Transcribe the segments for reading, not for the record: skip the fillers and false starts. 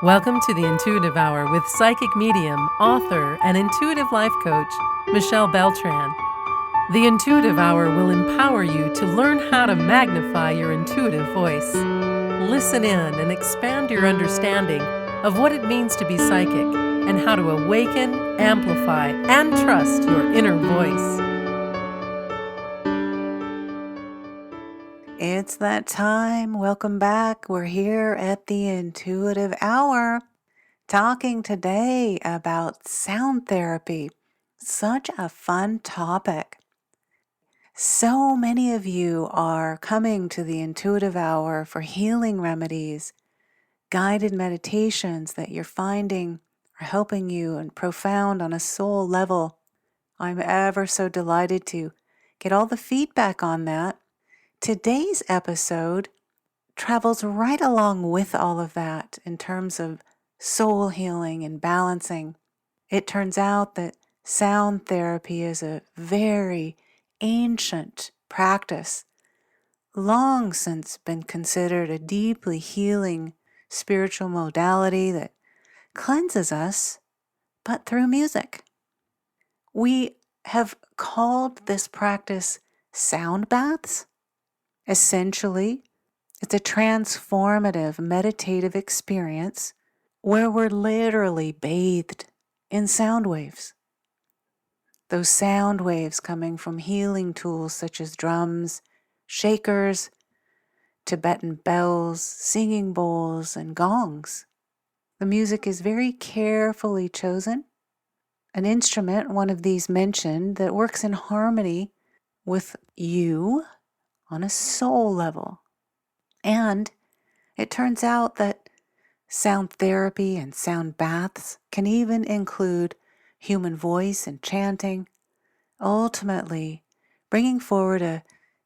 Welcome to the Intuitive Hour with psychic medium, author, and intuitive life coach, Michelle Beltran. The Intuitive Hour will empower you to learn how to magnify your intuitive voice. Listen in and expand your understanding of what it means to be psychic and how to awaken, amplify, and trust your inner voice. It's that time. Welcome back. We're here at the Intuitive Hour talking today about sound therapy. Such a fun topic. So many of you are coming to the Intuitive Hour for healing remedies, guided meditations that you're finding are helping you and profound on a soul level. I'm ever so delighted to get all the feedback on that. Today's episode travels right along with all of that in terms of soul healing and balancing. It turns out that sound therapy is a very ancient practice, long since been considered a deeply healing spiritual modality that cleanses us, but through music. We have called this practice sound baths. Essentially, it's a transformative meditative experience where we're literally bathed in sound waves. Those sound waves coming from healing tools such as drums, shakers, Tibetan bells, singing bowls, and gongs. The music is very carefully chosen. An instrument, one of these mentioned, that works in harmony with you on a soul level. And it turns out that sound therapy and sound baths can even include human voice and chanting, ultimately bringing forward a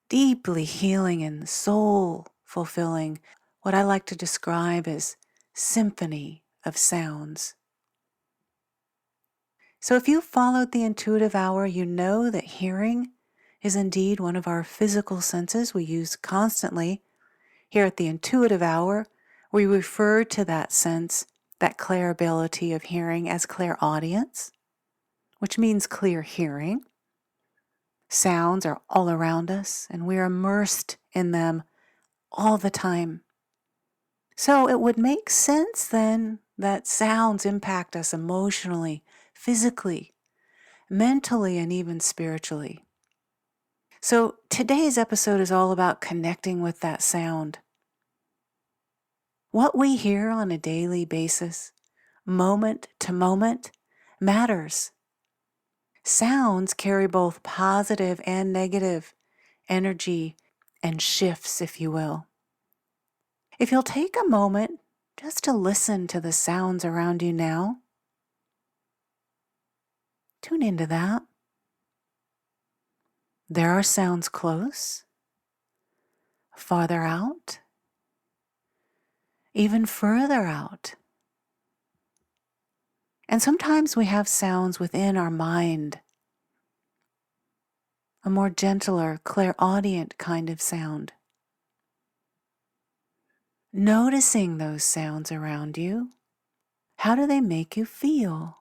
deeply healing and soul-fulfilling, what I like to describe as symphony of sounds. So if you followed the Intuitive Hour, you know that hearing is indeed one of our physical senses we use constantly. Here at the Intuitive Hour, we refer to that sense, that clairability of hearing, as clairaudience, which means clear hearing. Sounds are all around us, and we're immersed in them all the time. So it would make sense then that sounds impact us emotionally, physically, mentally, and even spiritually. So today's episode is all about connecting with that sound. What we hear on a daily basis, moment to moment, matters. Sounds carry both positive and negative energy and shifts, if you will. If you'll take a moment just to listen to the sounds around you now, tune into that. There are sounds close, farther out, even further out. And sometimes we have sounds within our mind, a more gentler, clairaudient kind of sound. Noticing those sounds around you, how do they make you feel?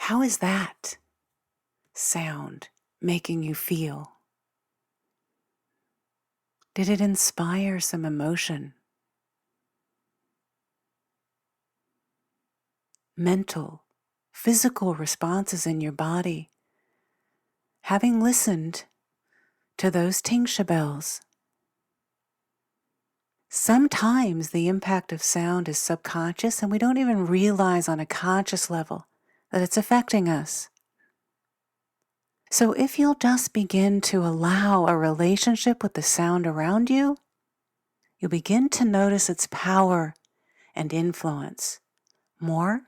How is that sound making you feel? Did it inspire some emotion? Mental, physical responses in your body, having listened to those tingsha bells. Sometimes the impact of sound is subconscious and we don't even realize on a conscious level that it's affecting us. So if you'll just begin to allow a relationship with the sound around you, you'll begin to notice its power and influence more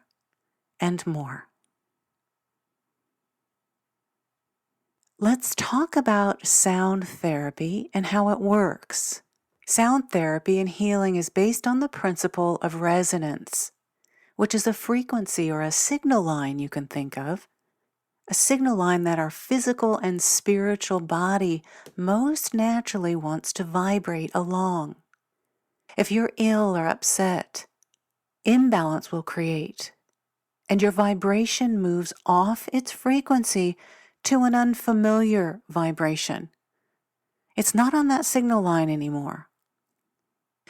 and more. Let's talk about sound therapy and how it works. Sound therapy and healing is based on the principle of resonance, which is a frequency or a signal line you can think of, a signal line that our physical and spiritual body most naturally wants to vibrate along. If you're ill or upset, imbalance will create, and your vibration moves off its frequency to an unfamiliar vibration. It's not on that signal line anymore.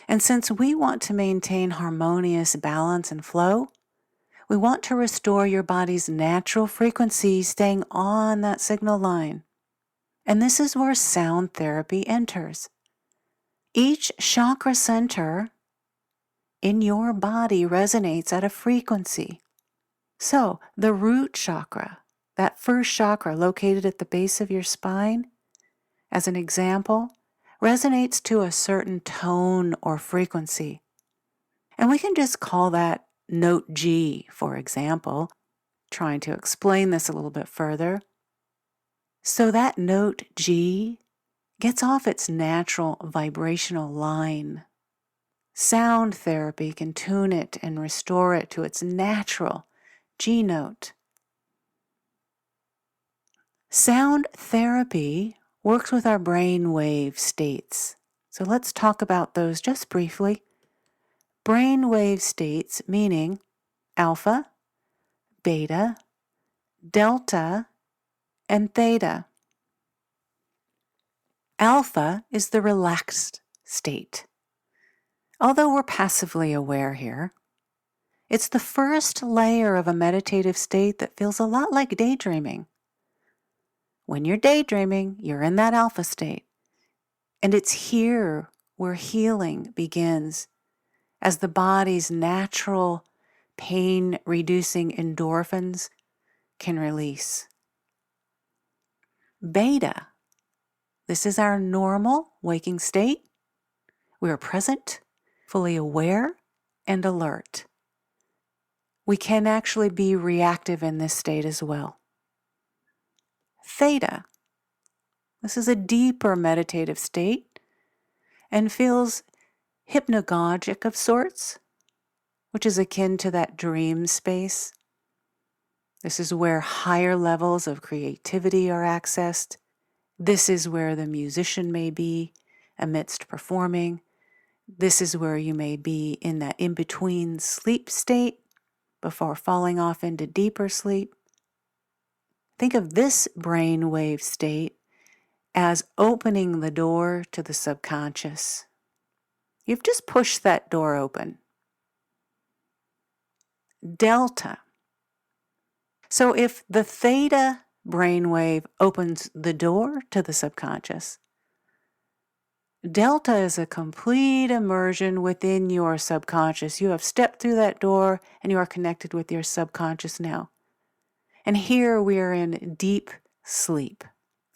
And since we want to maintain harmonious balance and flow, we want to restore your body's natural frequency staying on that signal line. And this is where sound therapy enters. Each chakra center in your body resonates at a frequency. So, the root chakra, that first chakra located at the base of your spine, as an example, resonates to a certain tone or frequency. And we can just call that note G, for example, trying to explain this a little bit further. So that note G gets off its natural vibrational line. Sound therapy can tune it and restore it to its natural G note. Sound therapy works with our brain wave states. So let's talk about those just briefly. Brain wave states meaning alpha, beta, delta, and theta. Alpha is the relaxed state. Although we're passively aware here, it's the first layer of a meditative state that feels a lot like daydreaming. When you're daydreaming, you're in that alpha state. And it's here where healing begins, as the body's natural pain-reducing endorphins can release. Beta, this is our normal waking state. We are present, fully aware, and alert. We can actually be reactive in this state as well. Theta, this is a deeper meditative state and feels hypnagogic of sorts, which is akin to that dream space. This is where higher levels of creativity are accessed. This is where the musician may be amidst performing. This is where you may be in that in-between sleep state before falling off into deeper sleep. Think of this brainwave state as opening the door to the subconscious. You've just pushed that door open. Delta. So if the theta brainwave opens the door to the subconscious, delta is a complete immersion within your subconscious. You have stepped through that door and you are connected with your subconscious now. And here we are in deep sleep.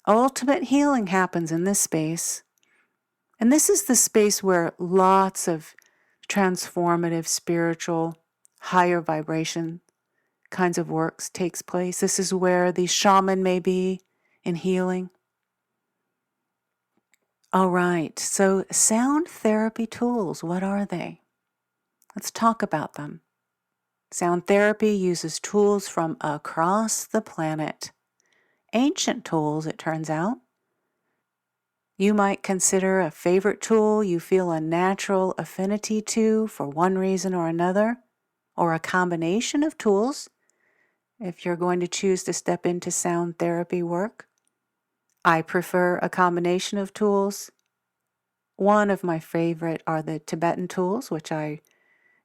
Ultimate healing happens in this space. And this is the space where lots of transformative, spiritual, higher vibration kinds of works takes place. This is where the shaman may be in healing. All right, so sound therapy tools, what are they? Let's talk about them. Sound therapy uses tools from across the planet. Ancient tools, it turns out. You might consider a favorite tool you feel a natural affinity to for one reason or another, or a combination of tools if you're going to choose to step into sound therapy work. I prefer a combination of tools. One of my favorite are the Tibetan tools, which I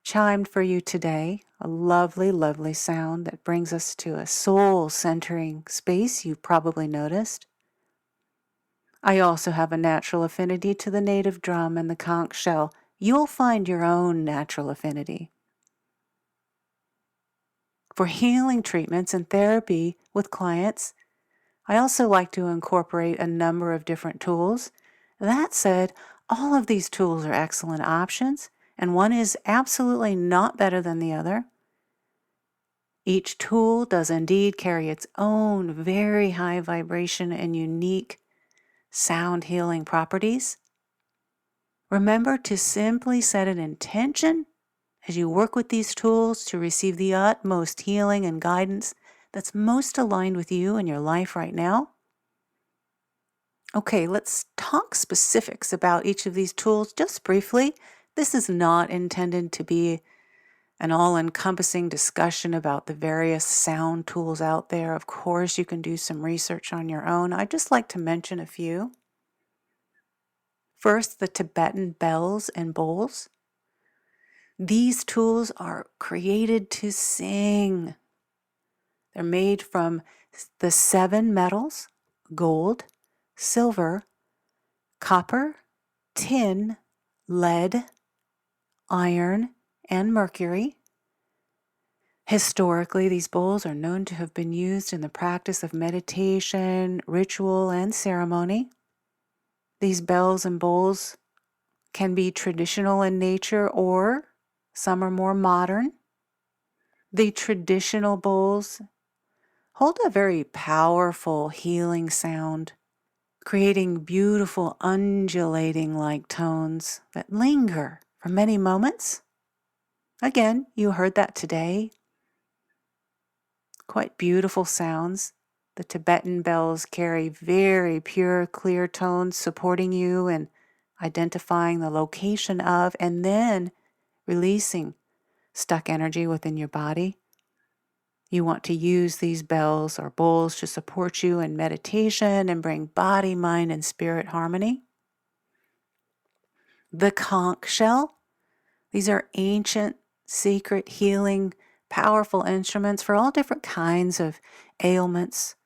chimed for you today. A lovely, lovely sound that brings us to a soul-centering space you've probably noticed. I also have a natural affinity to the native drum and the conch shell. You'll find your own natural affinity. For healing treatments and therapy with clients, I also like to incorporate a number of different tools. That said, all of these tools are excellent options, and one is absolutely not better than the other. Each tool does indeed carry its own very high vibration and unique sound healing properties. Remember to simply set an intention as you work with these tools to receive the utmost healing and guidance that's most aligned with you in your life right now. Okay, let's talk specifics about each of these tools just briefly. This is not intended to be an all-encompassing discussion about the various sound tools out there. Of course, you can do some research on your own. I'd just like to mention a few. First, the Tibetan bells and bowls. These tools are created to sing. They're made from the 7 metals: gold, silver, copper, tin, lead, iron, and mercury. Historically, these bowls are known to have been used in the practice of meditation, ritual, and ceremony. These bells and bowls can be traditional in nature, or some are more modern. The traditional bowls hold a very powerful healing sound, creating beautiful undulating-like tones that linger for many moments. Again, you heard that today. Quite beautiful sounds. The Tibetan bells carry very pure, clear tones, supporting you in identifying the location of and then releasing stuck energy within your body. You want to use these bells or bowls to support you in meditation and bring body, mind, and spirit harmony. The conch shell. These are ancient, secret, healing, powerful instruments for all different kinds of ailments.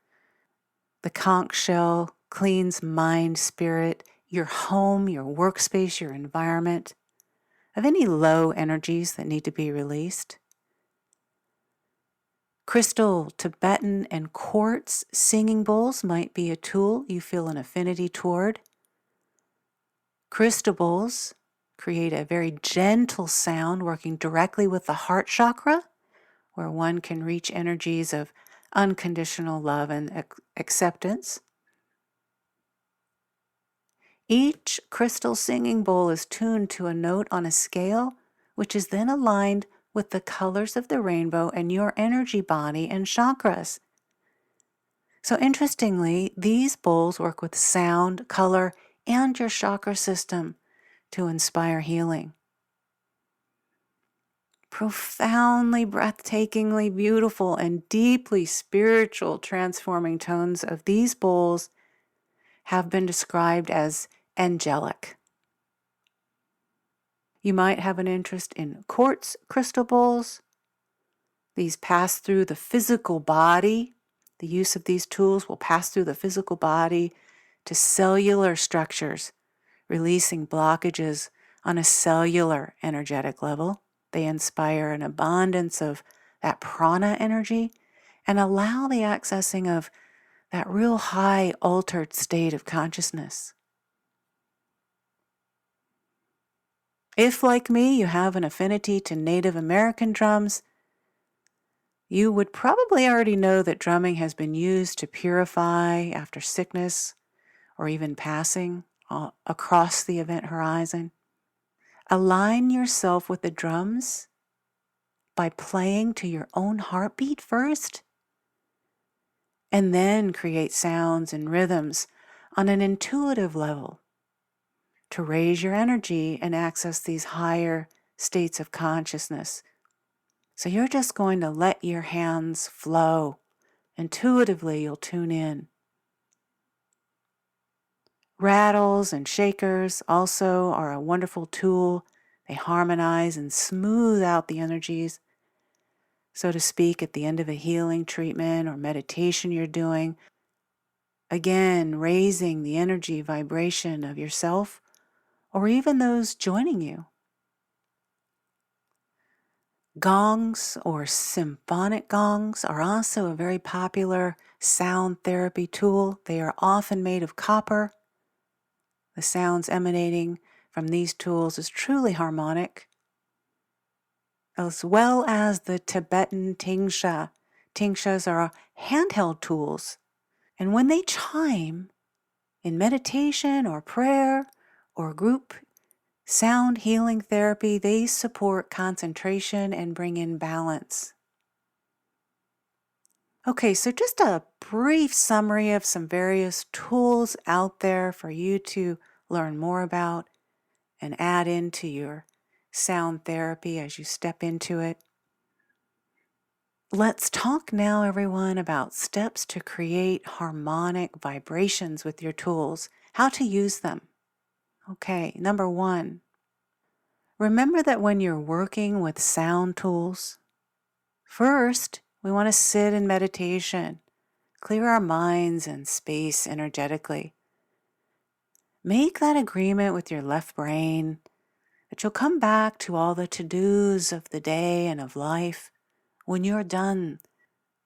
The conch shell cleans mind, spirit, your home, your workspace, your environment, of any low energies that need to be released. Crystal, Tibetan, and quartz singing bowls might be a tool you feel an affinity toward. Crystal bowls create a very gentle sound working directly with the heart chakra, where one can reach energies of unconditional love and acceptance. Each crystal singing bowl is tuned to a note on a scale, which is then aligned with the colors of the rainbow and your energy body and chakras. So interestingly, these bowls work with sound, color, and your chakra system to inspire healing. Profoundly, breathtakingly beautiful, and deeply spiritual transforming tones of these bowls have been described as angelic. You might have an interest in quartz crystal bowls. These pass through the physical body. The use of these tools will pass through the physical body to cellular structures, releasing blockages on a cellular energetic level. They inspire an abundance of that prana energy and allow the accessing of that real high altered state of consciousness. If, like me, you have an affinity to Native American drums, you would probably already know that drumming has been used to purify after sickness or even passing across the event horizon. Align yourself with the drums by playing to your own heartbeat first, and then create sounds and rhythms on an intuitive level to raise your energy and access these higher states of consciousness. So you're just going to let your hands flow. Intuitively, you'll tune in. Rattles and shakers also are a wonderful tool. They harmonize and smooth out the energies, so to speak, at the end of a healing treatment or meditation you're doing. Again, raising the energy vibration of yourself or even those joining you. Gongs or symphonic gongs are also a very popular sound therapy tool. They are often made of copper. The sounds emanating from these tools is truly harmonic. as well as the Tibetan tingsha. Tingshas are handheld tools, and when they chime in meditation or prayer or group sound healing therapy, they support concentration and bring in balance. Okay, so just a brief summary of some various tools out there for you to learn more about and add into your sound therapy as you step into it. Let's talk now, everyone, about steps to create harmonic vibrations with your tools, how to use them. Okay, number one, remember that when you're working with sound tools, first, we want to sit in meditation, clear our minds and space energetically. Make that agreement with your left brain that you'll come back to all the to-dos of the day and of life when you're done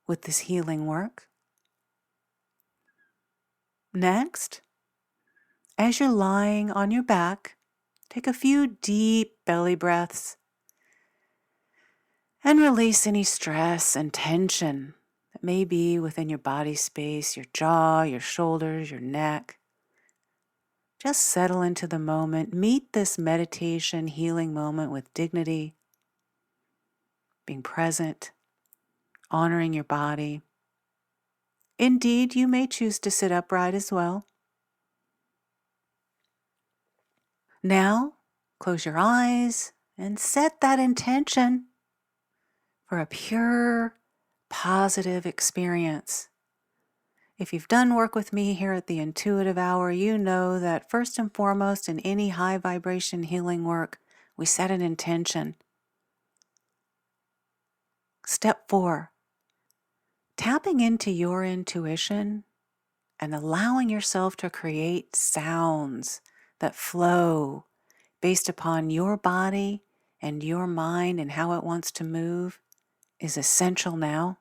with this healing work. Next, as you're lying on your back, take a few deep belly breaths and release any stress and tension that may be within your body space, your jaw, your shoulders, your neck. Just settle into the moment. Meet this meditation healing moment with dignity, being present, honoring your body. Indeed, you may choose to sit upright as well. Now, close your eyes and set that intention for a pure, positive experience. If you've done work with me here at the Intuitive Hour, you know that first and foremost in any high vibration healing work, we set an intention. Step 4, tapping into your intuition and allowing yourself to create sounds that flow based upon your body and your mind and how it wants to move is essential now.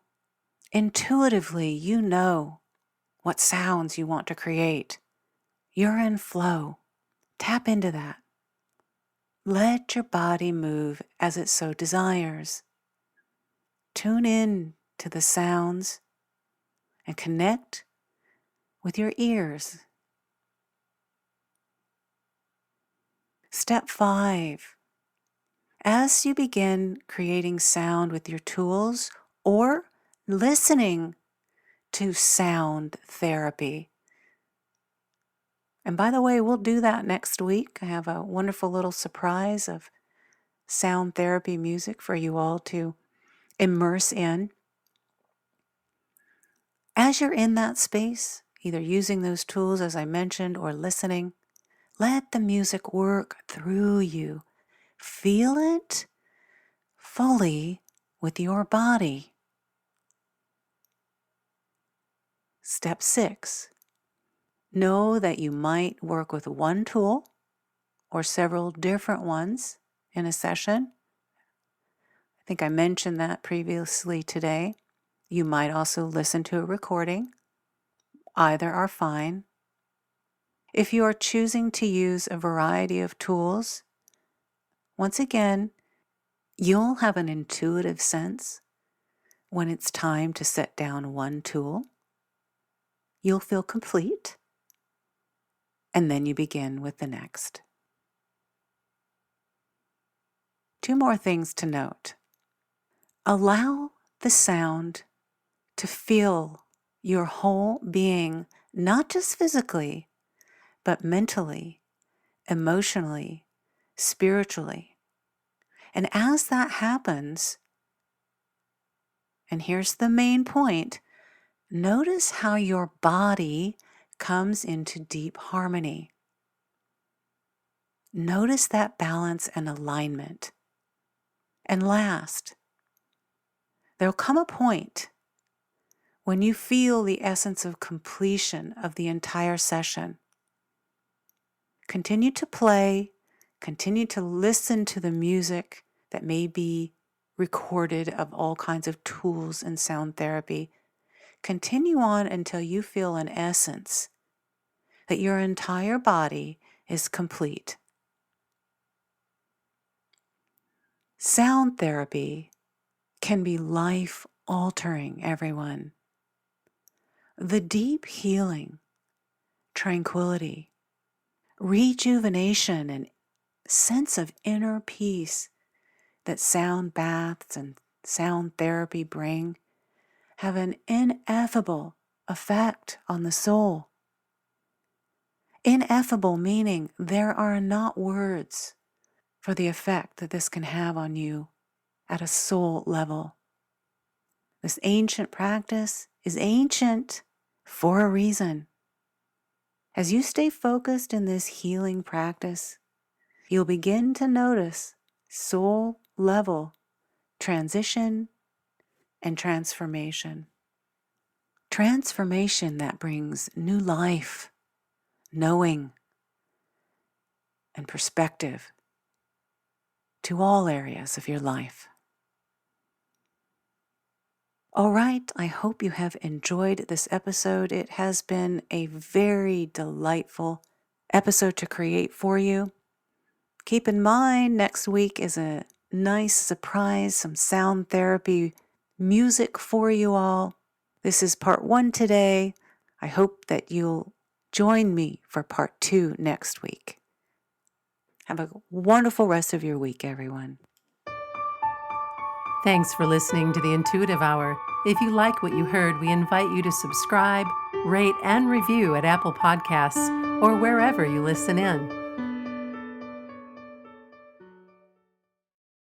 Intuitively, you know what sounds you want to create. You're in flow. Tap into that. Let your body move as it so desires. Tune in to the sounds and connect with your ears. Step 5. As you begin creating sound with your tools or listening to sound therapy. And by the way, we'll do that next week. I have a wonderful little surprise of sound therapy music for you all to immerse in. As you're in that space, either using those tools as I mentioned or listening, let the music work through you. Feel it fully with your body. Step 6. Know that you might work with one tool or several different ones in a session. I think I mentioned that previously today. You might also listen to a recording. Either are fine. If you are choosing to use a variety of tools, once again, you'll have an intuitive sense when it's time to set down one tool. You'll feel complete, and then you begin with the next. 2 more things to note. Allow the sound to fill your whole being, not just physically, but mentally, emotionally, spiritually. And as that happens, and here's the main point, notice how your body comes into deep harmony. Notice that balance and alignment. And last, there'll come a point when you feel the essence of completion of the entire session. Continue to play, continue to listen to the music that may be recorded of all kinds of tools in sound therapy. Continue on until you feel an essence that your entire body is complete. Sound therapy can be life-altering, everyone. The deep healing, tranquility, rejuvenation, and sense of inner peace that sound baths and sound therapy bring have an ineffable effect on the soul. Ineffable meaning there are not words for the effect that this can have on you at a soul level. This ancient practice is ancient for a reason. As you stay focused in this healing practice, you'll begin to notice soul level transition and transformation. Transformation that brings new life, knowing, and perspective to all areas of your life. All right, I hope you have enjoyed this episode. It has been a very delightful episode to create for you. Keep in mind, next week is a nice surprise, some sound therapy music for you all. This is part 1 today. I hope that you'll join me for part 2 next week. Have a wonderful rest of your week, everyone. Thanks for listening to the Intuitive Hour. If you like what you heard, we invite you to subscribe, rate, and review at Apple Podcasts or wherever you listen in.